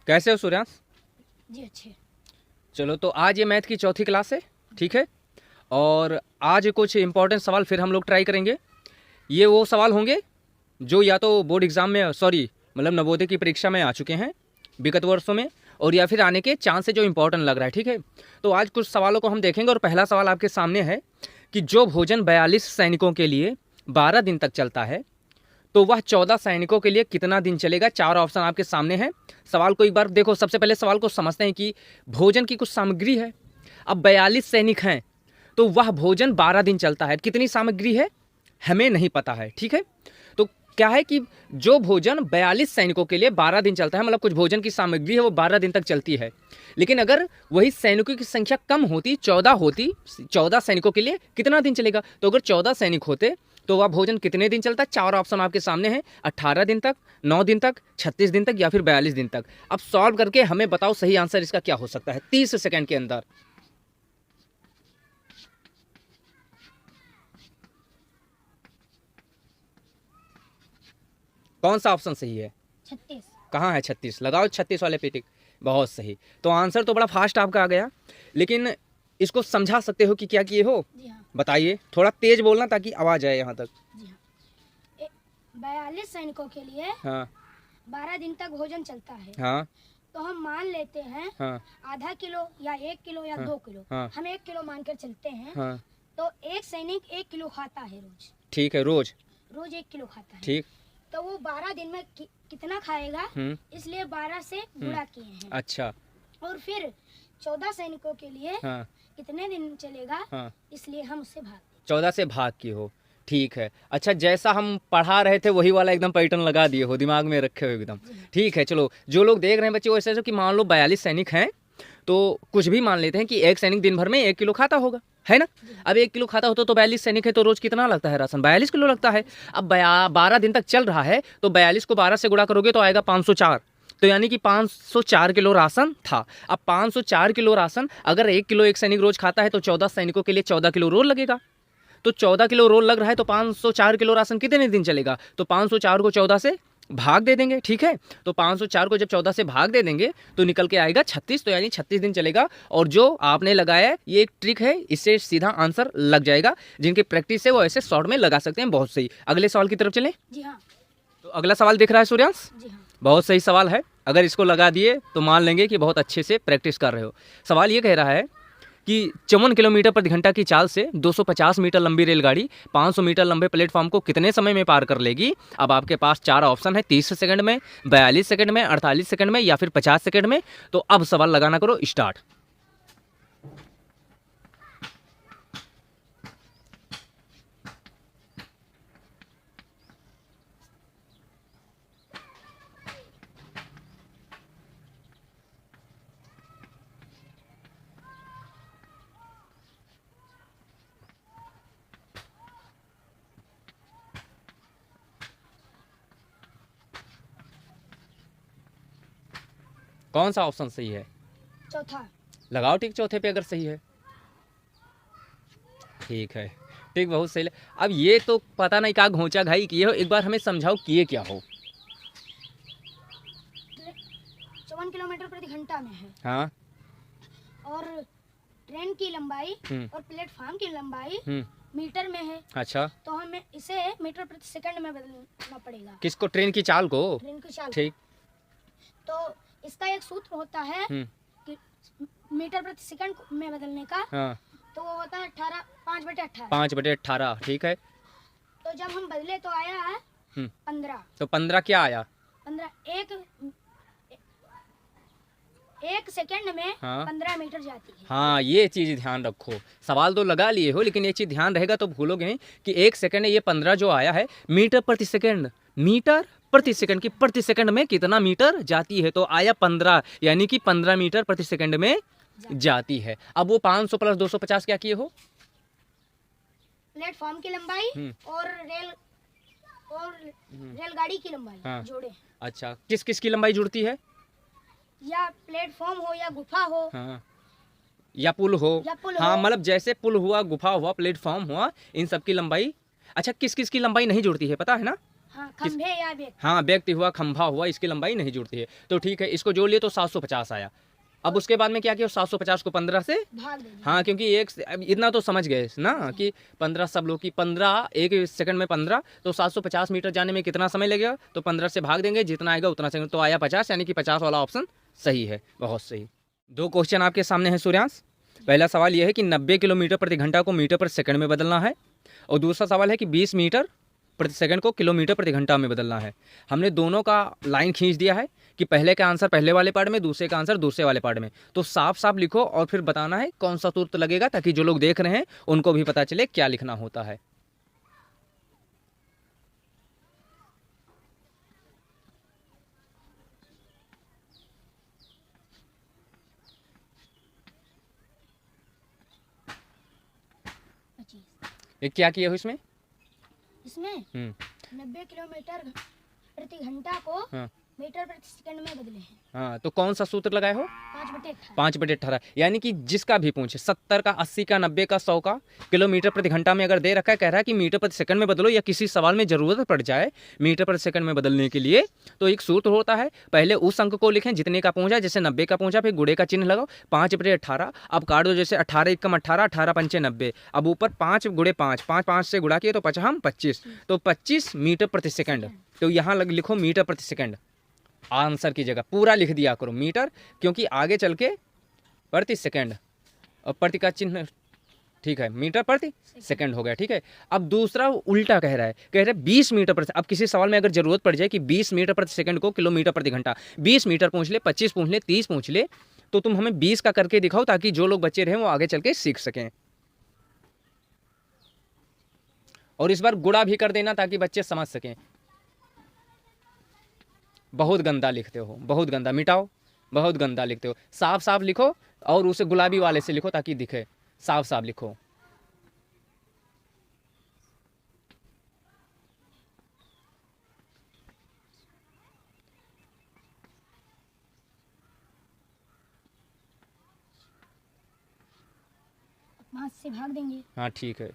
कैसे हो सूर्यांश? जी अच्छे। चलो, तो आज ये मैथ की चौथी क्लास है, ठीक है। और आज कुछ इंपॉर्टेंट सवाल फिर हम लोग ट्राई करेंगे। ये वो सवाल होंगे जो या तो बोर्ड एग्जाम में, सॉरी मतलब नवोदय की परीक्षा में आ चुके हैं विगत वर्षों में, और या फिर आने के चांस है जो इंपॉर्टेंट लग रहा है, ठीक है। तो आज कुछ सवालों को हम देखेंगे और पहला सवाल आपके सामने है कि जो भोजन 42 सैनिकों के लिए 12 दिन तक चलता है, तो वह 14 सैनिकों के लिए कितना दिन चलेगा। 4 ऑप्शन आपके सामने हैं। सवाल को एक बार देखो। सबसे पहले सवाल को समझते हैं कि भोजन की कुछ सामग्री है। अब 42 सैनिक हैं तो वह भोजन 12 दिन चलता है। कितनी सामग्री है हमें नहीं पता है, ठीक है। तो क्या है कि जो भोजन 42 सैनिकों के लिए 12 दिन चलता है, मतलब कुछ भोजन की सामग्री है वो 12 दिन तक चलती है। लेकिन अगर वही सैनिकों की संख्या कम होती, 14 होती, 14 सैनिकों के लिए कितना दिन चलेगा। तो अगर 14 सैनिक होते तो वह भोजन कितने दिन चलता है। 4 ऑप्शन आपके सामने हैं, 18 दिन तक, 9 दिन तक, 36 दिन तक या फिर 42 दिन तक। अब सॉल्व करके हमें बताओ सही आंसर इसका क्या हो सकता है 30 सेकंड के अंदर। कौन सा ऑप्शन सही है? 36। कहाँ है 36? लगाओ 36 वाले पे टिक। बहुत सही। तो आंसर तो बड़ा फास्ट आपका आ गया, लेकिन इसको समझा सकते हो कि क्या किए हो? जी हाँ। बताइए, थोड़ा तेज बोलना ताकि आवाज आए यहाँ तक। जी हाँ। 42 सैनिकों के लिए हाँ 12 दिन तक भोजन चलता है। हाँ तो हम मान लेते हैं हाँ आधा किलो या 1 किलो या 2 किलो। हाँ। हम 1 किलो मानकर चलते हैं। हाँ, तो एक सैनिक 1 किलो खाता है रोज। ठीक है। रोज रोज 1 किलो खाता है। ठीक। तो वो 12 दिन में कितना खाएगा, इसलिए 12 से गुणा किए हैं। अच्छा। और फिर 14 सैनिकों के लिए हाँ कितने दिन चलेगा, हाँ, इसलिए हम उससे भाग दें। 14 से भाग की हो, ठीक है। अच्छा, जैसा हम पढ़ा रहे थे वही वाला एकदम पैटर्न लगा दिए हो, दिमाग में रखे हो एकदम, ठीक है। चलो, जो लोग देख रहे हैं बच्चे वो ऐसे कि मान लो 42 सैनिक हैं, तो कुछ भी मान लेते हैं कि एक सैनिक दिन भर में 1 किलो खाता होगा, है ना। अब 1 किलो खाता होता तो 42 सैनिक है तो रोज कितना लगता है राशन? 42 किलो लगता है। अब 12 दिन तक चल रहा है तो 42 को 12 से गुणा करोगे तो आएगा 504। तो यानी कि 504 किलो राशन था। अब 504 किलो राशन अगर 1 किलो एक सैनिक रोज खाता है तो 14 सैनिकों के लिए 14 किलो रोज लगेगा। तो 14 किलो रोल लग रहा है तो 504 किलो राशन कितने दिन चलेगा? तो 504 को 14 से भाग दे देंगे, ठीक है। तो 504 को जब 14 से भाग दे देंगे तो निकल के आएगा 36। तो यानी 36 दिन चलेगा। और जो आपने लगाया है ये एक ट्रिक है, इससे सीधा आंसर लग जाएगा। जिनकी प्रैक्टिस है वो ऐसे शॉर्ट में लगा सकते हैं। बहुत सही। अगले सवाल की तरफ चलें। जी हाँ। तो अगला सवाल दिख रहा है सूर्यांश? जी हाँ। बहुत सही सवाल है। अगर इसको लगा दिए तो मान लेंगे कि बहुत अच्छे से प्रैक्टिस कर रहे हो। सवाल ये कह रहा है कि 54 किलोमीटर प्रति घंटा की चाल से 250 मीटर लंबी रेलगाड़ी 500 मीटर लंबे प्लेटफॉर्म को कितने समय में पार कर लेगी। अब आपके पास 4 ऑप्शन है, 30 सेकंड में, 42 सेकंड में, 48 सेकंड में या फिर 50 सेकंड में। तो अब सवाल लगाना करो स्टार्ट। कौन सा ऑप्शन सही है? चौथा। लगाओ टिक चौथे पे अगर सही है। ठीक है, टिक बहुत सही। अब ये तो पता नहीं क्या घोंचा घाई किए हो, एक बार हमें समझाओ किए क्या हो। 54 किलोमीटर प्रति घंटा में है। हाँ। और ट्रेन की लंबाई और प्लेटफॉर्म की लंबाई मीटर में है। अच्छा, तो हमें इसे मीटर प्रति सेकंड में बदलना पड़ेगा। किसको? ट्रेन की चाल को। ट्रेन की चाल। ठीक। तो इसका एक सूत्र होता है कि मीटर प्रति सेकंड में बदलने का। हाँ, तो वो होता है 5/18। 5/18, ठीक है। तो जब हम बदले तो आया है 15। तो 15 क्या आया? 15 एक सेकंड में हाँ। 15 मीटर जाती है। हाँ, ये चीज़ ध्यान रखो। सवाल तो लगा लिए हो लेकिन ये चीज़ ध्यान रहेगा तो भूलोगे नहीं कि 1 सेकंड है, ये 15 जो आया है मीटर प्रति सेकंड। मीटर प्रति सेकंड की प्रति सेकंड में कितना मीटर जाती है, तो आया 15, यानी कि 15 मीटर प्रति सेकंड में जाती है। अब वो 500 प्लस 250 क्या किए हो? प्लेटफॉर्म की लंबाई और रेलगाड़ी की लंबाई। हाँ। जोड़े। अच्छा, किस किस की लंबाई जुड़ती है? या प्लेटफॉर्म हो या गुफा हो। हाँ, या पुल हो। हाँ, मतलब जैसे पुल हुआ, गुफा हुआ, प्लेटफॉर्म हुआ, इन सब की लंबाई। अच्छा, किस किस की लंबाई नहीं जुड़ती है पता है ना? हाँ, खंभे या व्यक्ति। हाँ, व्यक्ति हुआ, खंभा हुआ, इसकी लंबाई नहीं जुड़ती है। तो ठीक है, इसको जोड़ लिए तो 750 आया। अब उसके बाद में क्या किया, 750 को 15 से भाग दे। हाँ, क्योंकि एक अब इतना तो समझ गए ना कि 15 सब लोग की 15 एक सेकंड में 15, तो 750 मीटर जाने में कितना समय लगेगा, तो 15 से भाग देंगे, जितना आएगा उतना सेकंड, तो आया 50, यानी कि 50 वाला ऑप्शन सही है। बहुत सही। 2 क्वेश्चन आपके सामने है सूर्यांश। पहला सवाल यह है कि 90 किलोमीटर प्रति घंटा को मीटर प्रति सेकंड में बदलना है, और दूसरा सवाल है कि 20 मीटर प्रति सेकंड को किलोमीटर प्रति घंटा में बदलना है। हमने दोनों का लाइन खींच दिया है कि पहले का आंसर पहले वाले पार्ट में, दूसरे का आंसर दूसरे वाले पार्ट में। तो साफ साफ लिखो और फिर बताना है कौन सा सूत्र लगेगा, ताकि जो लोग देख रहे हैं उनको भी पता चले क्या लिखना होता है। ये क्या किया हो इसमें? इसमें 90 किलोमीटर प्रति घंटा को हाँ। मीटर प्रति सेकंड में बदले हैं। हाँ, तो कौन सा सूत्र लगाए हो? 5/18। 5/18, यानी कि जिसका भी पूछे 70 का, 80 का, 90 का, 100 का किलोमीटर प्रति घंटा में अगर दे रखा है, कह रहा है कि मीटर प्रति सेकंड में बदलो, या किसी सवाल में ज़रूरत पड़ जाए मीटर प्रति सेकंड में बदलने के लिए, तो एक सूत्र होता है। पहले उस अंक को लिखें जितने का पहुंचा, जैसे 90 का पहुंचा, फिर गुणे का चिन्ह लगाओ, 5/18। अब काट दो, जैसे 18 × 18, 18 × 5 = 90। अब ऊपर 5 × 5, 5 से गुणा किए तो 5 × 25, तो 25 मीटर प्रति सेकंड। तो यहाँ लिखो मीटर प्रति सेकंड, आंसर की जगह पूरा लिख दिया करो मीटर, क्योंकि आगे चल के प्रति सेकंड और प्रति का चिन्ह, ठीक है, मीटर प्रति सेकंड हो गया। ठीक है, अब दूसरा उल्टा कह रहा है 20 मीटर प्रति। अब किसी सवाल में अगर जरूरत पड़ जाए कि 20 मीटर प्रति सेकंड को किलोमीटर प्रति घंटा, 20 मीटर पूछ ले, 25 पूछ ले, 30 पूछ ले, तो तुम हमें 20 का करके दिखाओ, ताकि जो लोग बच्चे रहे वो आगे चल के सीख सकें। और इस बार गुणा भी कर देना ताकि बच्चे समझ सकें। बहुत गंदा लिखते हो, बहुत गंदा, मिटाओ, बहुत गंदा लिखते हो। साफ साफ लिखो, और उसे गुलाबी वाले से लिखो ताकि दिखे। साफ साफ लिखो। पाँच से भाग देंगे। हाँ ठीक है।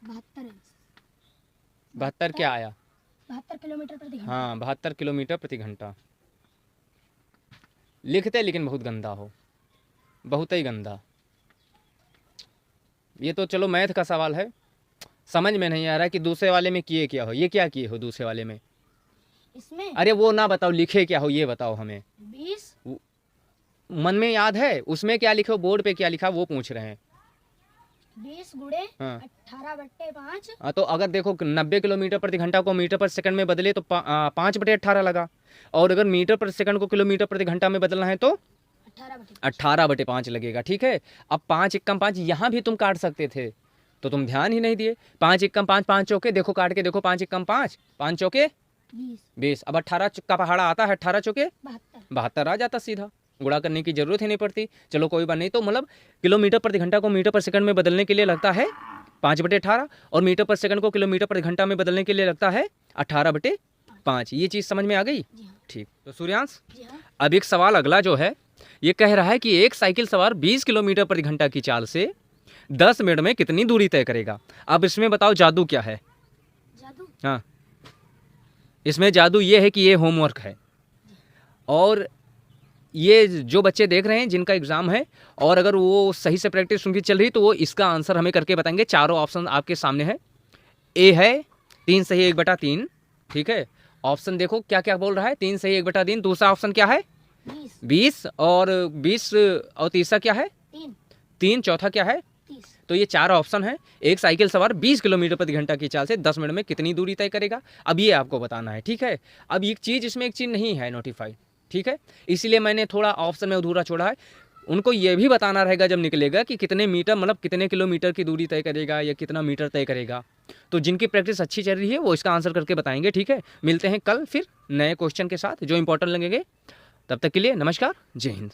72 72 क्या आया? 72 किलोमीटर प्रति घंटा। हाँ, 72 किलोमीटर प्रति घंटा लिखते, लेकिन बहुत गंदा हो, बहुत ही गंदा। ये तो चलो मैथ का सवाल है, समझ में नहीं आ रहा है कि दूसरे वाले में किए क्या हो। ये क्या किए हो दूसरे वाले में? इसमें अरे वो ना बताओ, लिखे क्या हो ये बताओ हमें। 20 मन में याद है, उसमें क्या लिखे हो, बोर्ड पे क्या लिखा वो पूछ रहे हैं। 20 गुणे हाँ। 18/5। हाँ, तो अगर देखो 90 किलोमीटर प्रति घंटा को मीटर पर सेकंड में बदले तो 5/18 लगा, और अगर मीटर प्रति सेकंड को किलोमीटर प्रति घंटा में बदलना है तो 18/5 लगेगा। ठीक है, अब 5 × 5 यहाँ भी तुम काट सकते थे, तो तुम ध्यान ही नहीं दिए। 5 × 5, 5 चौके, देखो काट के देखो, 5 × 5, 5 चौके 20। अब 18 का पहाड़ा आता है, 18 चौके 72 आ जाता सीधा, गुणा करने की जरूरत ही नहीं पड़ती। चलो कोई बात नहीं। तो मतलब किलोमीटर प्रति घंटा को मीटर पर सेकंड में बदलने के लिए लगता है 5/18, और मीटर पर सेकंड को किलोमीटर प्रति घंटा में बदलने के लिए लगता है 18/5। ये चीज़ समझ में आ गई? ठीक। तो सूर्यांश, अब एक सवाल अगला जो है, ये कह रहा है कि एक साइकिल सवार 20 किलोमीटर प्रति घंटा की चाल से 10 मिनट में कितनी दूरी तय करेगा। अब इसमें बताओ जादू क्या है? जादू? हाँ, इसमें जादू ये है कि ये होमवर्क है, और ये जो बच्चे देख रहे हैं जिनका एग्ज़ाम है, और अगर वो सही से प्रैक्टिस उनकी चल रही, तो वो इसका आंसर हमें करके बताएंगे। चारों ऑप्शन आपके सामने है। ए है 3 सही 1/3। ठीक है, ऑप्शन देखो क्या क्या बोल रहा है, 3 सही 1/3। दूसरा ऑप्शन क्या है? 20। और 20 और तीसरा क्या है? 3। चौथा क्या है? 30। तो ये 4 ऑप्शन है। एक साइकिल सवार 20 किलोमीटर प्रति घंटा की चाल से 10 मिनट में कितनी दूरी तय करेगा, अब ये आपको बताना है। ठीक है, अब एक चीज़ इसमें एक चीज़ नहीं है नोटिफाइड। ठीक है, इसीलिए मैंने थोड़ा ऑप्शन में अधूरा छोड़ा है। उनको ये भी बताना रहेगा जब निकलेगा कि कितने मीटर, मतलब कितने किलोमीटर की दूरी तय करेगा या कितना मीटर तय करेगा। तो जिनकी प्रैक्टिस अच्छी चल रही है वो इसका आंसर करके बताएंगे। ठीक है, मिलते हैं कल फिर नए क्वेश्चन के साथ जो इंपॉर्टेंट लगेंगे। तब तक के लिए नमस्कार, जय हिंद।